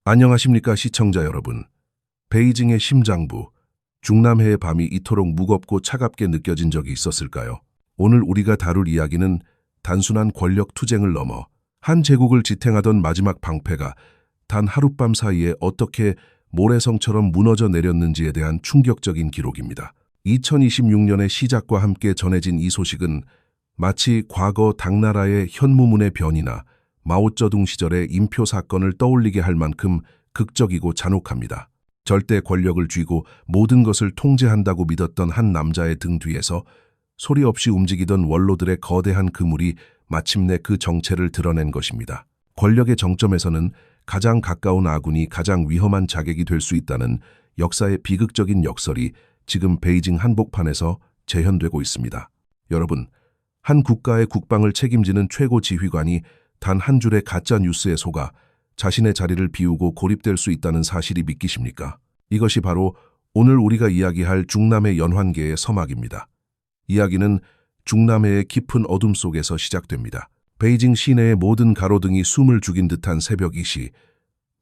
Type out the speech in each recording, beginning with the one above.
안녕하십니까 시청자 여러분. 베이징의 심장부, 중남해의 밤이 이토록 무겁고 차갑게 느껴진 적이 있었을까요? 오늘 우리가 다룰 이야기는 단순한 권력 투쟁을 넘어 한 제국을 지탱하던 마지막 방패가 단 하룻밤 사이에 어떻게 모래성처럼 무너져 내렸는지에 대한 충격적인 기록입니다. 2026년의 시작과 함께 전해진 이 소식은 마치 과거 당나라의 현무문의 변이나 마오쩌둥 시절의 인표 사건을 떠올리게 할 만큼 극적이고 잔혹합니다. 절대 권력을 쥐고 모든 것을 통제한다고 믿었던 한 남자의 등 뒤에서 소리 없이 움직이던 원로들의 거대한 그물이 마침내 그 정체를 드러낸 것입니다. 권력의 정점에서는 가장 가까운 아군이 가장 위험한 자객이 될 수 있다는 역사의 비극적인 역설이 지금 베이징 한복판에서 재현되고 있습니다. 여러분, 한 국가의 국방을 책임지는 최고 지휘관이 단 한 줄의 가짜 뉴스에 속아 자신의 자리를 비우고 고립될 수 있다는 사실이 믿기십니까? 이것이 바로 오늘 우리가 이야기할 중남해 연환계의 서막입니다. 이야기는 중남해의 깊은 어둠 속에서 시작됩니다. 베이징 시내의 모든 가로등이 숨을 죽인 듯한 새벽 2시,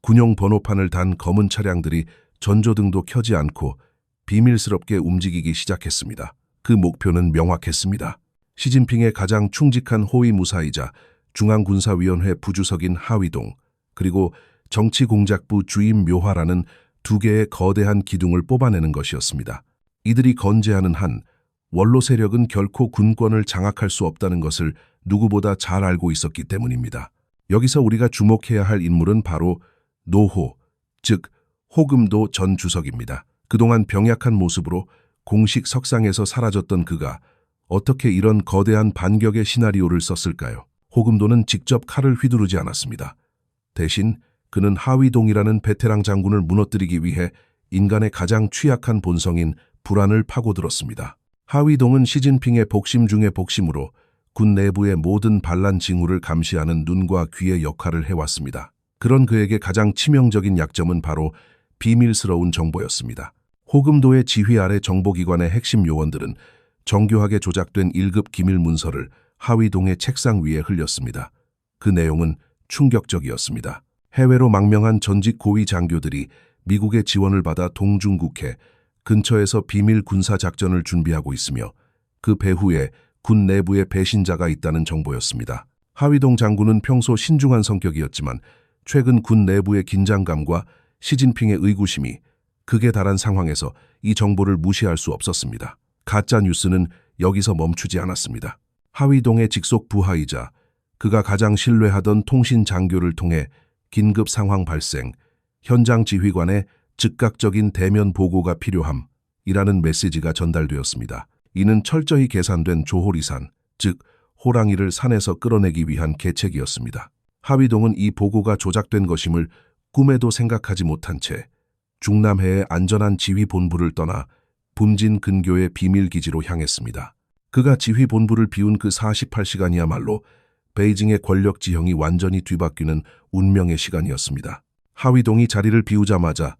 군용 번호판을 단 검은 차량들이 전조등도 켜지 않고 비밀스럽게 움직이기 시작했습니다. 그 목표는 명확했습니다. 시진핑의 가장 충직한 호위 무사이자 중앙군사위원회 부주석인 하위동, 그리고 정치공작부 주임 묘화라는 두 개의 거대한 기둥을 뽑아내는 것이었습니다. 이들이 건재하는 한 원로 세력은 결코 군권을 장악할 수 없다는 것을 누구보다 잘 알고 있었기 때문입니다. 여기서 우리가 주목해야 할 인물은 바로 노호, 즉 호금도 전 주석입니다. 그동안 병약한 모습으로 공식 석상에서 사라졌던 그가 어떻게 이런 거대한 반격의 시나리오를 썼을까요? 호금도는 직접 칼을 휘두르지 않았습니다. 대신 그는 하위동이라는 베테랑 장군을 무너뜨리기 위해 인간의 가장 취약한 본성인 불안을 파고들었습니다. 하위동은 시진핑의 복심 중의 복심으로 군 내부의 모든 반란 징후를 감시하는 눈과 귀의 역할을 해왔습니다. 그런 그에게 가장 치명적인 약점은 바로 비밀스러운 정보였습니다. 호금도의 지휘 아래 정보기관의 핵심 요원들은 정교하게 조작된 1급 기밀 문서를 하위동의 책상 위에 흘렸습니다. 그 내용은 충격적이었습니다. 해외로 망명한 전직 고위 장교들이 미국의 지원을 받아 동중국해 근처에서 비밀 군사작전을 준비하고 있으며 그 배후에 군 내부의 배신자가 있다는 정보였습니다. 하위동 장군은 평소 신중한 성격이었지만 최근 군 내부의 긴장감과 시진핑의 의구심이 극에 달한 상황에서 이 정보를 무시할 수 없었습니다. 가짜 뉴스는 여기서 멈추지 않았습니다. 하위동의 직속 부하이자 그가 가장 신뢰하던 통신 장교를 통해 긴급 상황 발생, 현장 지휘관의 즉각적인 대면 보고가 필요함이라는 메시지가 전달되었습니다. 이는 철저히 계산된 조호리산, 즉 호랑이를 산에서 끌어내기 위한 계책이었습니다. 하위동은 이 보고가 조작된 것임을 꿈에도 생각하지 못한 채 중남해의 안전한 지휘본부를 떠나 붐진 근교의 비밀기지로 향했습니다. 그가 지휘본부를 비운 그 48시간이야말로 베이징의 권력 지형이 완전히 뒤바뀌는 운명의 시간이었습니다. 하위동이 자리를 비우자마자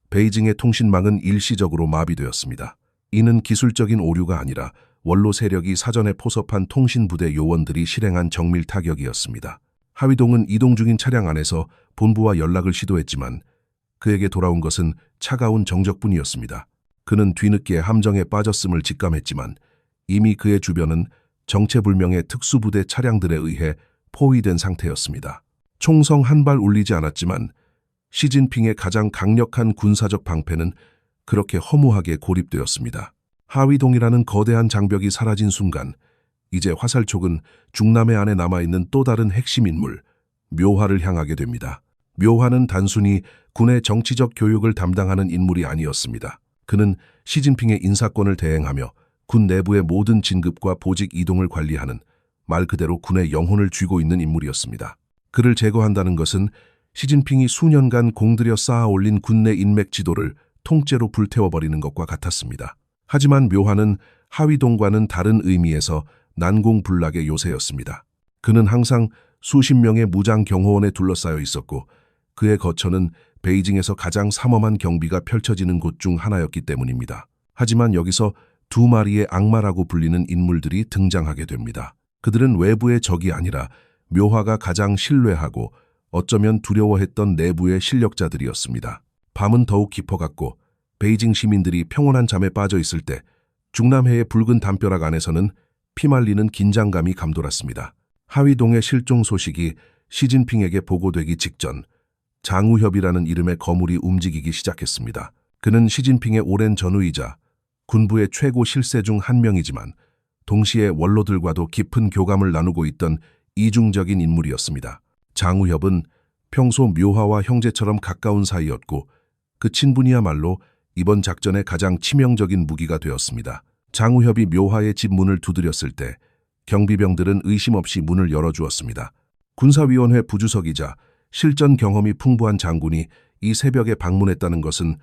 베이징의 통신망은 일시적으로 마비되었습니다. 이는 기술적인 오류가 아니라 원로 세력이 사전에 포섭한 통신부대 요원들이 실행한 정밀 타격이었습니다. 하위동은 이동 중인 차량 안에서 본부와 연락을 시도했지만 그에게 돌아온 것은 차가운 정적뿐이었습니다. 그는 뒤늦게 함정에 빠졌음을 직감했지만 이미 그의 주변은 정체불명의 특수부대 차량들에 의해 포위된 상태였습니다. 총성 한 발 울리지 않았지만 시진핑의 가장 강력한 군사적 방패는 그렇게 허무하게 고립되었습니다. 하위동이라는 거대한 장벽이 사라진 순간 이제 화살촉은 중남해 안에 남아있는 또 다른 핵심 인물, 묘화를 향하게 됩니다. 묘화는 단순히 군의 정치적 교육을 담당하는 인물이 아니었습니다. 그는 시진핑의 인사권을 대행하며 군 내부의 모든 진급과 보직 이동을 관리하는 말 그대로 군의 영혼을 쥐고 있는 인물이었습니다. 그를 제거한다는 것은 시진핑이 수년간 공들여 쌓아 올린 군 내 인맥 지도를 통째로 불태워버리는 것과 같았습니다. 하지만 묘화는 하위동과는 다른 의미에서 난공불락의 요새였습니다. 그는 항상 수십 명의 무장 경호원에 둘러싸여 있었고 그의 거처는 베이징에서 가장 삼엄한 경비가 펼쳐지는 곳 중 하나였기 때문입니다. 하지만 여기서 두 마리의 악마라고 불리는 인물들이 등장하게 됩니다. 그들은 외부의 적이 아니라 묘화가 가장 신뢰하고 어쩌면 두려워했던 내부의 실력자들이었습니다. 밤은 더욱 깊어갔고 베이징 시민들이 평온한 잠에 빠져 있을 때 중남해의 붉은 담벼락 안에서는 피말리는 긴장감이 감돌았습니다. 하위동의 실종 소식이 시진핑에게 보고되기 직전 장우협이라는 이름의 거물이 움직이기 시작했습니다. 그는 시진핑의 오랜 전우이자 군부의 최고 실세 중 한 명이지만 동시에 원로들과도 깊은 교감을 나누고 있던 이중적인 인물이었습니다. 장우협은 평소 묘화와 형제처럼 가까운 사이였고 그 친분이야말로 이번 작전의 가장 치명적인 무기가 되었습니다. 장우협이 묘화의 집 문을 두드렸을 때 경비병들은 의심 없이 문을 열어주었습니다. 군사위원회 부주석이자 실전 경험이 풍부한 장군이 이 새벽에 방문했다는 것은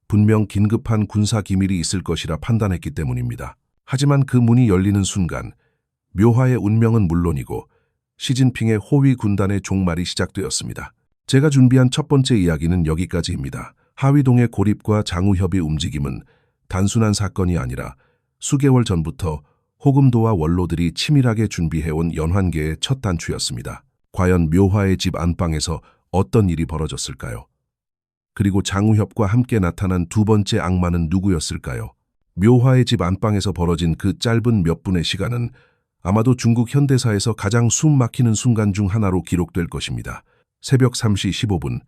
분명 긴급한 군사 기밀이 있을 것이라 판단했기 때문입니다. 하지만 그 문이 열리는 순간 묘화의 운명은 물론이고 시진핑의 호위 군단의 종말이 시작되었습니다. 제가 준비한 첫 번째 이야기는 여기까지입니다. 하위동의 고립과 장우협의 움직임은 단순한 사건이 아니라 수개월 전부터 호금도와 원로들이 치밀하게 준비해온 연환계의 첫 단추였습니다. 과연 묘화의 집 안방에서 어떤 일이 벌어졌을까요? 그리고 장우협과 함께 나타난 두 번째 악마는 누구였을까요? 묘화의 집 안방에서 벌어진 그 짧은 몇 분의 시간은 아마도 중국 현대사에서 가장 숨 막히는 순간 중 하나로 기록될 것입니다. 새벽 3시 15분,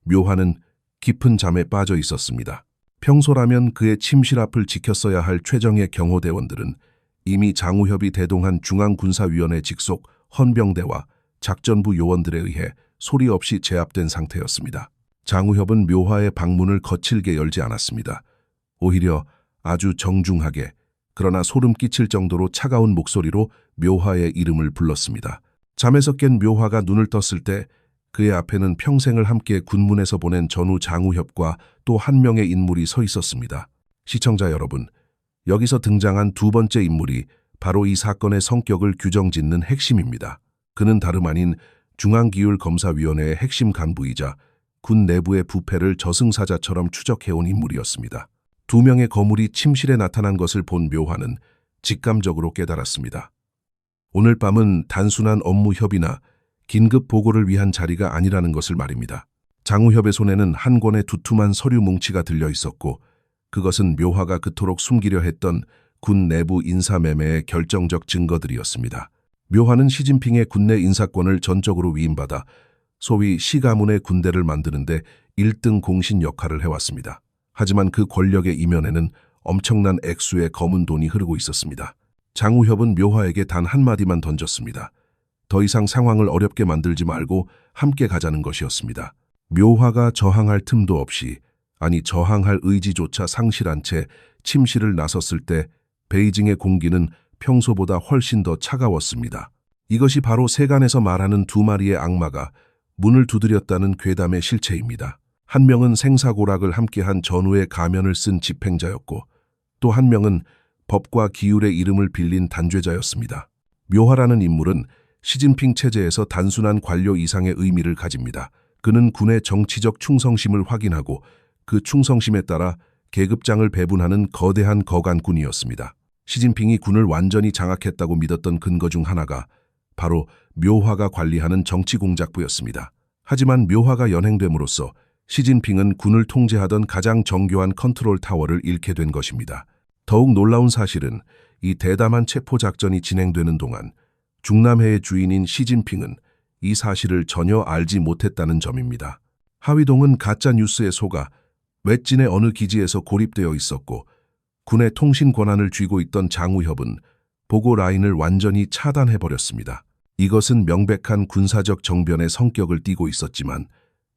묘화는 깊은 잠에 빠져 있었습니다. 평소라면 그의 침실 앞을 지켰어야 할 최정예 경호대원들은 이미 장우협이 대동한 중앙군사위원회 직속 헌병대와 작전부 요원들에 의해 소리 없이 제압된 상태였습니다. 장우협은 묘화의 방문을 거칠게 열지 않았습니다. 오히려 아주 정중하게, 그러나 소름 끼칠 정도로 차가운 목소리로 묘화의 이름을 불렀습니다. 잠에서 깬 묘화가 눈을 떴을 때 그의 앞에는 평생을 함께 군문에서 보낸 전우 장우협과 또 한 명의 인물이 서 있었습니다. 시청자 여러분, 여기서 등장한 두 번째 인물이 바로 이 사건의 성격을 규정짓는 핵심입니다. 그는 다름 아닌 중앙기율검사위원회의 핵심 간부이자 군 내부의 부패를 저승사자처럼 추적해온 인물이었습니다. 두 명의 거물이 침실에 나타난 것을 본 묘화는 직감적으로 깨달았습니다. 오늘 밤은 단순한 업무 협의나 긴급 보고를 위한 자리가 아니라는 것을 말입니다. 장우협의 손에는 한 권의 두툼한 서류 뭉치가 들려 있었고 그것은 묘화가 그토록 숨기려 했던 군 내부 인사매매의 결정적 증거들이었습니다. 묘화는 시진핑의 군내 인사권을 전적으로 위임받아 소위 시가문의 군대를 만드는데 1등 공신 역할을 해왔습니다. 하지만 그 권력의 이면에는 엄청난 액수의 검은 돈이 흐르고 있었습니다. 장우협은 묘화에게 단 한마디만 던졌습니다. 더 이상 상황을 어렵게 만들지 말고 함께 가자는 것이었습니다. 묘화가 저항할 틈도 없이, 아니 저항할 의지조차 상실한 채 침실을 나섰을 때 베이징의 공기는 평소보다 훨씬 더 차가웠습니다. 이것이 바로 세간에서 말하는 두 마리의 악마가 문을 두드렸다는 괴담의 실체입니다. 한 명은 생사고락을 함께한 전우의 가면을 쓴 집행자였고 또 한 명은 법과 기율의 이름을 빌린 단죄자였습니다. 묘화라는 인물은 시진핑 체제에서 단순한 관료 이상의 의미를 가집니다. 그는 군의 정치적 충성심을 확인하고 그 충성심에 따라 계급장을 배분하는 거대한 거간군이었습니다. 시진핑이 군을 완전히 장악했다고 믿었던 근거 중 하나가 바로 묘화가 관리하는 정치공작부였습니다. 하지만 묘화가 연행됨으로써 시진핑은 군을 통제하던 가장 정교한 컨트롤 타워를 잃게 된 것입니다. 더욱 놀라운 사실은 이 대담한 체포작전이 진행되는 동안 중남해의 주인인 시진핑은 이 사실을 전혀 알지 못했다는 점입니다. 하위동은 가짜 뉴스에 속아 웨진의 어느 기지에서 고립되어 있었고 군의 통신 권한을 쥐고 있던 장우협은 보고 라인을 완전히 차단해버렸습니다. 이것은 명백한 군사적 정변의 성격을 띠고 있었지만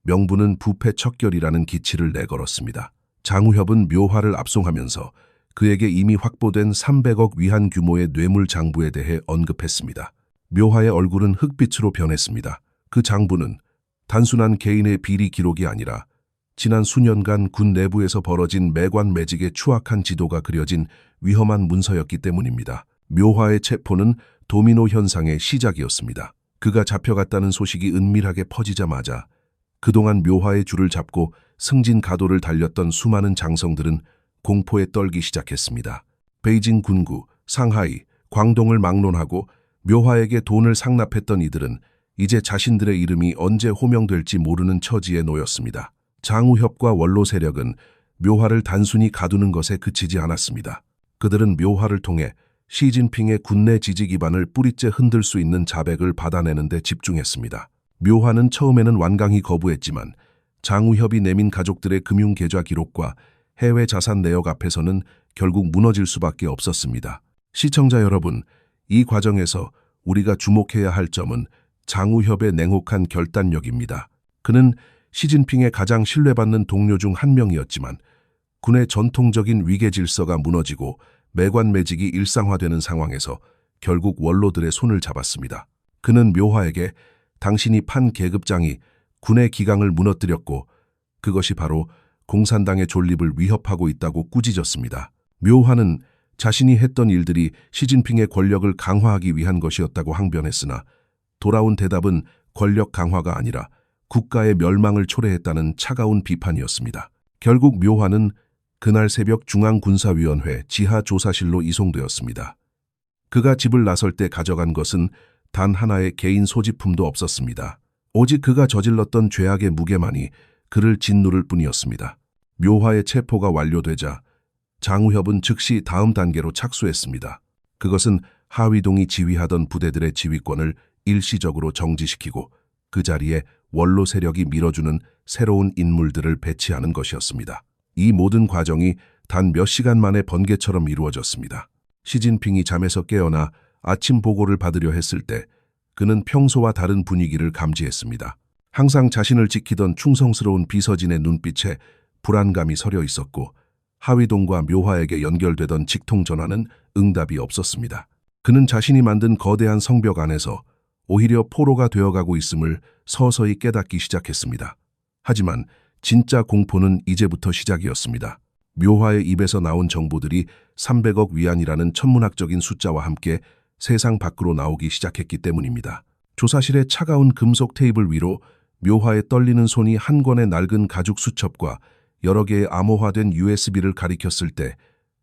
명분은 부패 척결이라는 기치를 내걸었습니다. 장우협은 묘화를 압송하면서 그에게 이미 확보된 300억 위안 규모의 뇌물 장부에 대해 언급했습니다. 묘화의 얼굴은 흑빛으로 변했습니다. 그 장부는 단순한 개인의 비리 기록이 아니라 지난 수년간 군 내부에서 벌어진 매관매직의 추악한 지도가 그려진 위험한 문서였기 때문입니다. 묘화의 체포는 도미노 현상의 시작이었습니다. 그가 잡혀갔다는 소식이 은밀하게 퍼지자마자 그동안 묘화의 줄을 잡고 승진가도를 달렸던 수많은 장성들은 공포에 떨기 시작했습니다. 베이징 군구, 상하이, 광동을 막론하고 묘화에게 돈을 상납했던 이들은 이제 자신들의 이름이 언제 호명될지 모르는 처지에 놓였습니다. 장우협과 원로 세력은 묘화를 단순히 가두는 것에 그치지 않았습니다. 그들은 묘화를 통해 시진핑의 군내 지지 기반을 뿌리째 흔들 수 있는 자백을 받아내는 데 집중했습니다. 묘화는 처음에는 완강히 거부했지만 장우협이 내민 가족들의 금융 계좌 기록과 해외 자산 내역 앞에서는 결국 무너질 수밖에 없었습니다. 시청자 여러분, 이 과정에서 우리가 주목해야 할 점은 장우협의 냉혹한 결단력입니다. 그는 시진핑의 가장 신뢰받는 동료 중 한 명이었지만 군의 전통적인 위계 질서가 무너지고 매관매직이 일상화되는 상황에서 결국 원로들의 손을 잡았습니다. 그는 묘화에게 당신이 판 계급장이 군의 기강을 무너뜨렸고 그것이 바로 공산당의 존립을 위협하고 있다고 꾸짖었습니다. 묘화는 자신이 했던 일들이 시진핑의 권력을 강화하기 위한 것이었다고 항변했으나 돌아온 대답은 권력 강화가 아니라 국가의 멸망을 초래했다는 차가운 비판이었습니다. 결국 묘화는 그날 새벽 중앙군사위원회 지하조사실로 이송되었습니다. 그가 집을 나설 때 가져간 것은 단 하나의 개인 소지품도 없었습니다. 오직 그가 저질렀던 죄악의 무게만이 그를 짓누를 뿐이었습니다. 묘화의 체포가 완료되자 장우협은 즉시 다음 단계로 착수했습니다. 그것은 하위동이 지휘하던 부대들의 지휘권을 일시적으로 정지시키고 그 자리에 원로 세력이 밀어주는 새로운 인물들을 배치하는 것이었습니다. 이 모든 과정이 단 몇 시간 만에 번개처럼 이루어졌습니다. 시진핑이 잠에서 깨어나 아침 보고를 받으려 했을 때 그는 평소와 다른 분위기를 감지했습니다. 항상 자신을 지키던 충성스러운 비서진의 눈빛에 불안감이 서려 있었고 하위동과 묘화에게 연결되던 직통전화는 응답이 없었습니다. 그는 자신이 만든 거대한 성벽 안에서 오히려 포로가 되어가고 있음을 서서히 깨닫기 시작했습니다. 하지만 진짜 공포는 이제부터 시작이었습니다. 묘화의 입에서 나온 정보들이 300억 위안이라는 천문학적인 숫자와 함께 세상 밖으로 나오기 시작했기 때문입니다. 조사실의 차가운 금속 테이블 위로 묘화의 떨리는 손이 한 권의 낡은 가죽 수첩과 여러 개의 암호화된 USB를 가리켰을 때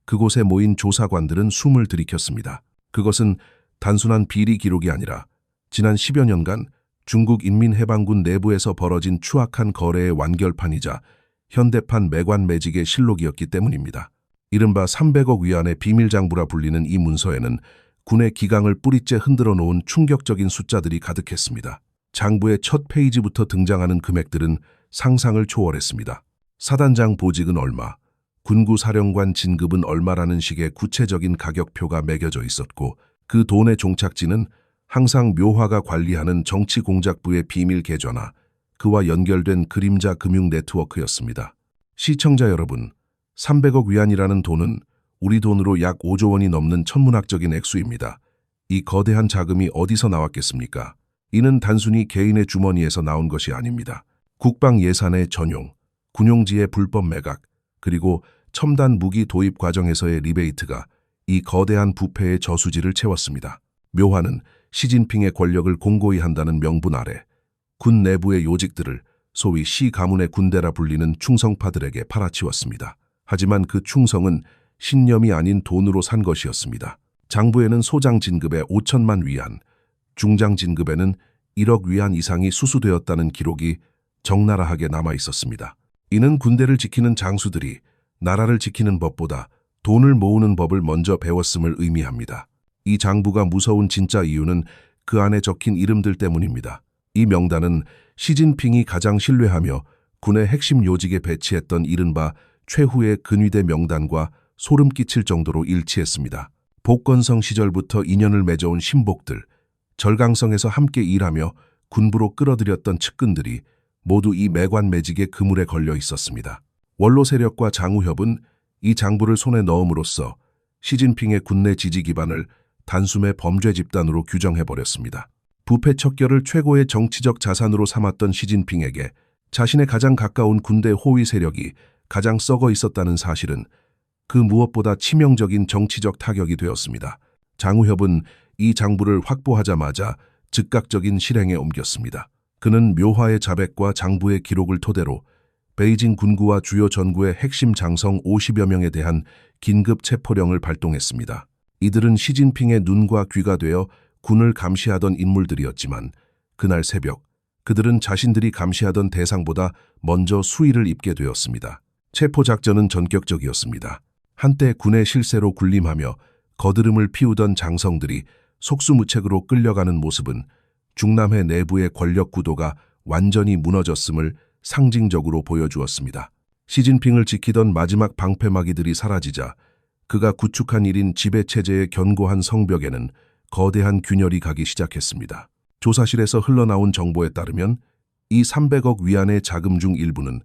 그곳에 모인 조사관들은 숨을 들이켰습니다. 그것은 단순한 비리 기록이 아니라 지난 10여 년간 중국 인민해방군 내부에서 벌어진 추악한 거래의 완결판이자 현대판 매관매직의 실록이었기 때문입니다. 이른바 300억 위안의 비밀장부라 불리는 이 문서에는 군의 기강을 뿌리째 흔들어 놓은 충격적인 숫자들이 가득했습니다. 장부의 첫 페이지부터 등장하는 금액들은 상상을 초월했습니다. 사단장 보직은 얼마, 군구 사령관 진급은 얼마라는 식의 구체적인 가격표가 매겨져 있었고 그 돈의 종착지는 항상 묘화가 관리하는 정치공작부의 비밀 계좌나 그와 연결된 그림자 금융 네트워크였습니다. 시청자 여러분, 300억 위안이라는 돈은 우리 돈으로 약 5조 원이 넘는 천문학적인 액수입니다. 이 거대한 자금이 어디서 나왔겠습니까? 이는 단순히 개인의 주머니에서 나온 것이 아닙니다. 국방 예산의 전용, 군용지의 불법 매각, 그리고 첨단 무기 도입 과정에서의 리베이트가 이 거대한 부패의 저수지를 채웠습니다. 묘화는 시진핑의 권력을 공고히 한다는 명분 아래 군 내부의 요직들을 소위 시 가문의 군대라 불리는 충성파들에게 팔아치웠습니다. 하지만 그 충성은 신념이 아닌 돈으로 산 것이었습니다. 장부에는 소장 진급에 5천만 위안, 중장 진급에는 1억 위안 이상이 수수되었다는 기록이 적나라하게 남아 있었습니다. 이는 군대를 지키는 장수들이 나라를 지키는 법보다 돈을 모으는 법을 먼저 배웠음을 의미합니다. 이 장부가 무서운 진짜 이유는 그 안에 적힌 이름들 때문입니다. 이 명단은 시진핑이 가장 신뢰하며 군의 핵심 요직에 배치했던 이른바 최후의 근위대 명단과 소름 끼칠 정도로 일치했습니다. 복건성 시절부터 인연을 맺어온 신복들, 절강성에서 함께 일하며 군부로 끌어들였던 측근들이 모두 이 매관매직의 그물에 걸려 있었습니다. 원로 세력과 장우협은 이 장부를 손에 넣음으로써 시진핑의 군내 지지 기반을 단숨에 범죄 집단으로 규정해버렸습니다. 부패 척결을 최고의 정치적 자산으로 삼았던 시진핑에게 자신의 가장 가까운 군대 호위 세력이 가장 썩어 있었다는 사실은 그 무엇보다 치명적인 정치적 타격이 되었습니다. 장우협은 이 장부를 확보하자마자 즉각적인 실행에 옮겼습니다. 그는 묘화의 자백과 장부의 기록을 토대로 베이징 군구와 주요 전구의 핵심 장성 50여 명에 대한 긴급 체포령을 발동했습니다. 이들은 시진핑의 눈과 귀가 되어 군을 감시하던 인물들이었지만 그날 새벽, 그들은 자신들이 감시하던 대상보다 먼저 수위를 입게 되었습니다. 체포작전은 전격적이었습니다. 한때 군의 실세로 군림하며 거드름을 피우던 장성들이 속수무책으로 끌려가는 모습은 중남해 내부의 권력 구도가 완전히 무너졌음을 상징적으로 보여주었습니다. 시진핑을 지키던 마지막 방패막이들이 사라지자 그가 구축한 일인 지배체제의 견고한 성벽에는 거대한 균열이 가기 시작했습니다. 조사실에서 흘러나온 정보에 따르면 이 300억 위안의 자금 중 일부는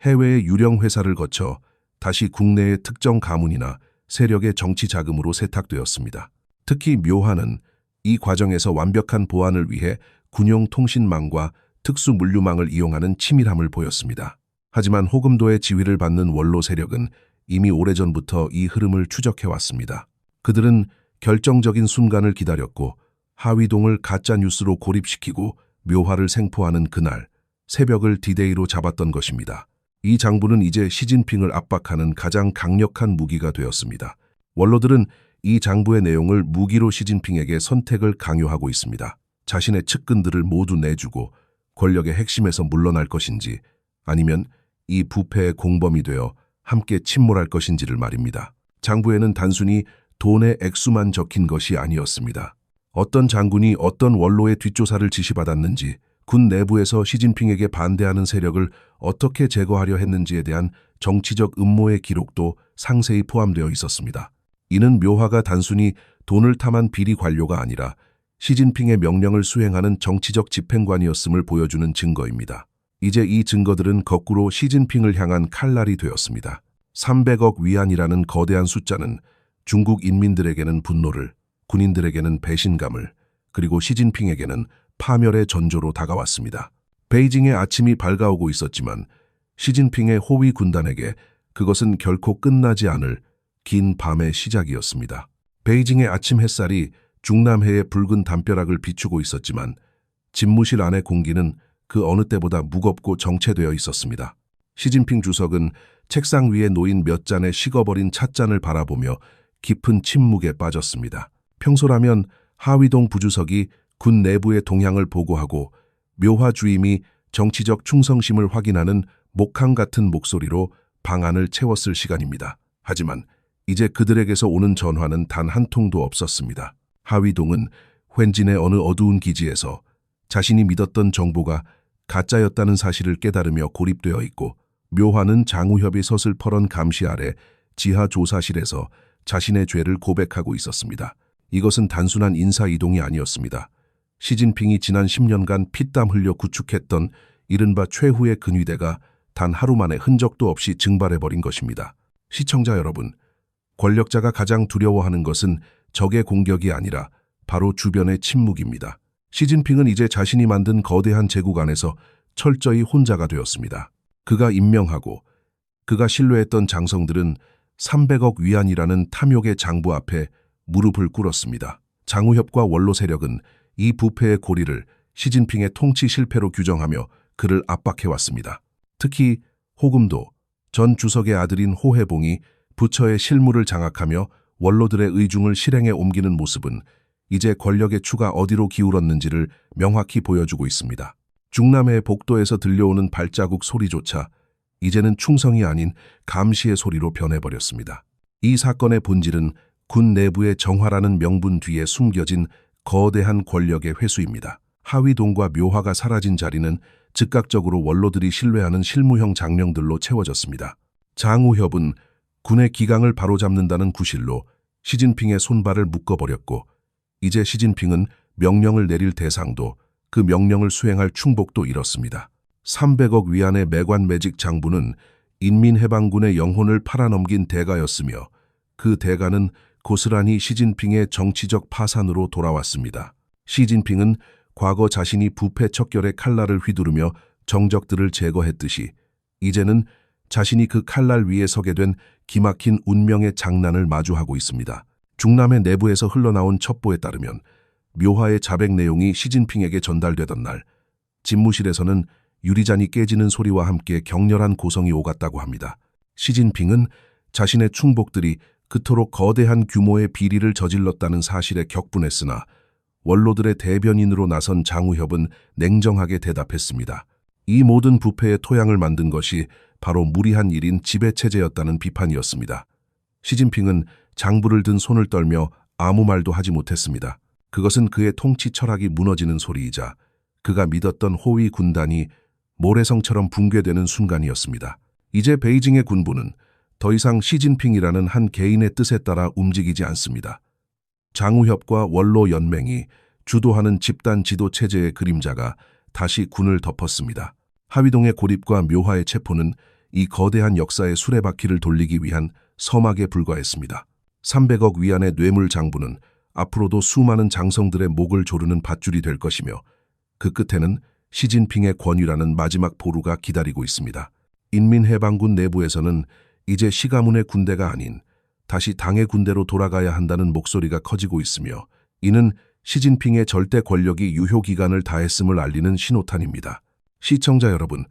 해외의 유령 회사를 거쳐 다시 국내의 특정 가문이나 세력의 정치 자금으로 세탁되었습니다. 특히 묘화는 이 과정에서 완벽한 보안을 위해 군용 통신망과 특수 물류망을 이용하는 치밀함을 보였습니다. 하지만 호금도의 지휘를 받는 원로 세력은 이미 오래전부터 이 흐름을 추적해왔습니다. 그들은 결정적인 순간을 기다렸고 하위동을 가짜뉴스로 고립시키고 묘화를 생포하는 그날 새벽을 디데이로 잡았던 것입니다. 이 장부는 이제 시진핑을 압박하는 가장 강력한 무기가 되었습니다. 원로들은 이 장부의 내용을 무기로 시진핑에게 선택을 강요하고 있습니다. 자신의 측근들을 모두 내주고 권력의 핵심에서 물러날 것인지 아니면 이 부패의 공범이 되어 함께 침몰할 것인지를 말입니다. 장부에는 단순히 돈의 액수만 적힌 것이 아니었습니다. 어떤 장군이 어떤 원로의 뒷조사를 지시받았는지, 군 내부에서 시진핑에게 반대하는 세력을 어떻게 제거하려 했는지에 대한 정치적 음모의 기록도 상세히 포함되어 있었습니다. 이는 묘화가 단순히 돈을 탐한 비리 관료가 아니라 시진핑의 명령을 수행하는 정치적 집행관이었음을 보여주는 증거입니다. 이제 이 증거들은 거꾸로 시진핑을 향한 칼날이 되었습니다. 300억 위안이라는 거대한 숫자는 중국 인민들에게는 분노를, 군인들에게는 배신감을, 그리고 시진핑에게는 파멸의 전조로 다가왔습니다. 베이징의 아침이 밝아오고 있었지만 시진핑의 호위 군단에게 그것은 결코 끝나지 않을 긴 밤의 시작이었습니다. 베이징의 아침 햇살이 중남해의 붉은 담벼락을 비추고 있었지만 집무실 안의 공기는 그 어느 때보다 무겁고 정체되어 있었습니다. 시진핑 주석은 책상 위에 놓인 몇 잔의 식어버린 찻잔을 바라보며 깊은 침묵에 빠졌습니다. 평소라면 하위동 부주석이 군 내부의 동향을 보고하고 묘화 주임이 정치적 충성심을 확인하는 목항 같은 목소리로 방안을 채웠을 시간입니다. 하지만 이제 그들에게서 오는 전화는 단 한 통도 없었습니다. 하위동은 횡진의 어느 어두운 기지에서 자신이 믿었던 정보가 가짜였다는 사실을 깨달으며 고립되어 있고, 묘화는 장우협이 섰을 퍼런 감시 아래 지하 조사실에서 자신의 죄를 고백하고 있었습니다. 이것은 단순한 인사 이동이 아니었습니다. 시진핑이 지난 10년간 피땀 흘려 구축했던 이른바 최후의 근위대가 단 하루 만에 흔적도 없이 증발해버린 것입니다. 시청자 여러분, 권력자가 가장 두려워하는 것은 적의 공격이 아니라 바로 주변의 침묵입니다. 시진핑은 이제 자신이 만든 거대한 제국 안에서 철저히 혼자가 되었습니다. 그가 임명하고 그가 신뢰했던 장성들은 300억 위안이라는 탐욕의 장부 앞에 무릎을 꿇었습니다. 장우협과 원로 세력은 이 부패의 고리를 시진핑의 통치 실패로 규정하며 그를 압박해왔습니다. 특히 호금도 전 주석의 아들인 호해봉이 부처의 실무를 장악하며 원로들의 의중을 실행에 옮기는 모습은 이제 권력의 추가 어디로 기울었는지를 명확히 보여주고 있습니다. 중남해의 복도에서 들려오는 발자국 소리조차 이제는 충성이 아닌 감시의 소리로 변해버렸습니다. 이 사건의 본질은 군 내부의 정화라는 명분 뒤에 숨겨진 거대한 권력의 회수입니다. 하위동과 묘화가 사라진 자리는 즉각적으로 원로들이 신뢰하는 실무형 장령들로 채워졌습니다. 장우협은 군의 기강을 바로잡는다는 구실로 시진핑의 손발을 묶어버렸고, 이제 시진핑은 명령을 내릴 대상도 그 명령을 수행할 충복도 잃었습니다. 300억 위안의 매관매직 장부는 인민해방군의 영혼을 팔아넘긴 대가였으며 그 대가는 고스란히 시진핑의 정치적 파산으로 돌아왔습니다. 시진핑은 과거 자신이 부패 척결의 칼날을 휘두르며 정적들을 제거했듯이 이제는 자신이 그 칼날 위에 서게 된 기막힌 운명의 장난을 마주하고 있습니다. 중남해 내부에서 흘러나온 첩보에 따르면 묘화의 자백 내용이 시진핑에게 전달되던 날, 집무실에서는 유리잔이 깨지는 소리와 함께 격렬한 고성이 오갔다고 합니다. 시진핑은 자신의 충복들이 그토록 거대한 규모의 비리를 저질렀다는 사실에 격분했으나 원로들의 대변인으로 나선 장우협은 냉정하게 대답했습니다. 이 모든 부패의 토양을 만든 것이 바로 무리한 일인 지배체제였다는 비판이었습니다. 시진핑은 장부를 든 손을 떨며 아무 말도 하지 못했습니다. 그것은 그의 통치 철학이 무너지는 소리이자 그가 믿었던 호위 군단이 모래성처럼 붕괴되는 순간이었습니다. 이제 베이징의 군부는 더 이상 시진핑이라는 한 개인의 뜻에 따라 움직이지 않습니다. 장우협과 원로 연맹이 주도하는 집단 지도 체제의 그림자가 다시 군을 덮었습니다. 하위동의 고립과 묘화의 체포는 이 거대한 역사의 수레바퀴를 돌리기 위한 서막에 불과했습니다. 300억 위안의 뇌물 장부는 앞으로도 수많은 장성들의 목을 조르는 밧줄이 될 것이며 그 끝에는 시진핑의 권위라는 마지막 보루가 기다리고 있습니다. 인민해방군 내부에서는 이제 시가문의 군대가 아닌 다시 당의 군대로 돌아가야 한다는 목소리가 커지고 있으며 이는 시진핑의 절대 권력이 유효기간을 다했음을 알리는 신호탄입니다. 시청자 여러분,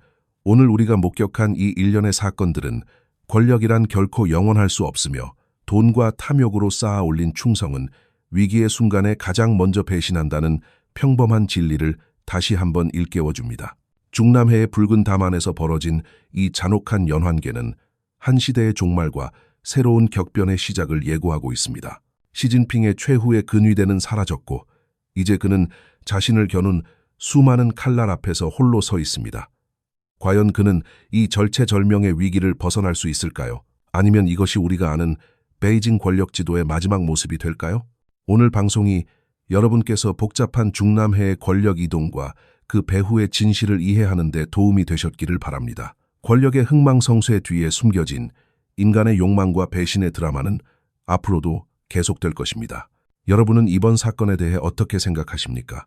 오늘 우리가 목격한 이 일련의 사건들은 권력이란 결코 영원할 수 없으며 돈과 탐욕으로 쌓아 올린 충성은 위기의 순간에 가장 먼저 배신한다는 평범한 진리를 다시 한번 일깨워줍니다. 중남해의 붉은 담안에서 벌어진 이 잔혹한 연환계는 한 시대의 종말과 새로운 격변의 시작을 예고하고 있습니다. 시진핑의 최후의 근위대는 사라졌고 이제 그는 자신을 겨눈 수많은 칼날 앞에서 홀로 서 있습니다. 과연 그는 이 절체절명의 위기를 벗어날 수 있을까요? 아니면 이것이 우리가 아는 베이징 권력 지도의 마지막 모습이 될까요? 오늘 방송이 여러분께서 복잡한 중남해의 권력 이동과 그 배후의 진실을 이해하는 데 도움이 되셨기를 바랍니다. 권력의 흥망성쇠 뒤에 숨겨진 인간의 욕망과 배신의 드라마는 앞으로도 계속될 것입니다. 여러분은 이번 사건에 대해 어떻게 생각하십니까?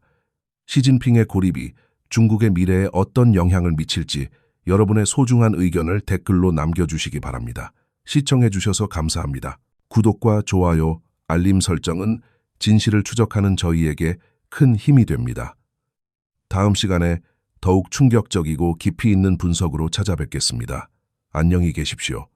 시진핑의 고립이 중국의 미래에 어떤 영향을 미칠지 여러분의 소중한 의견을 댓글로 남겨주시기 바랍니다. 시청해주셔서 감사합니다. 구독과 좋아요, 알림 설정은 진실을 추적하는 저희에게 큰 힘이 됩니다. 다음 시간에 더욱 충격적이고 깊이 있는 분석으로 찾아뵙겠습니다. 안녕히 계십시오.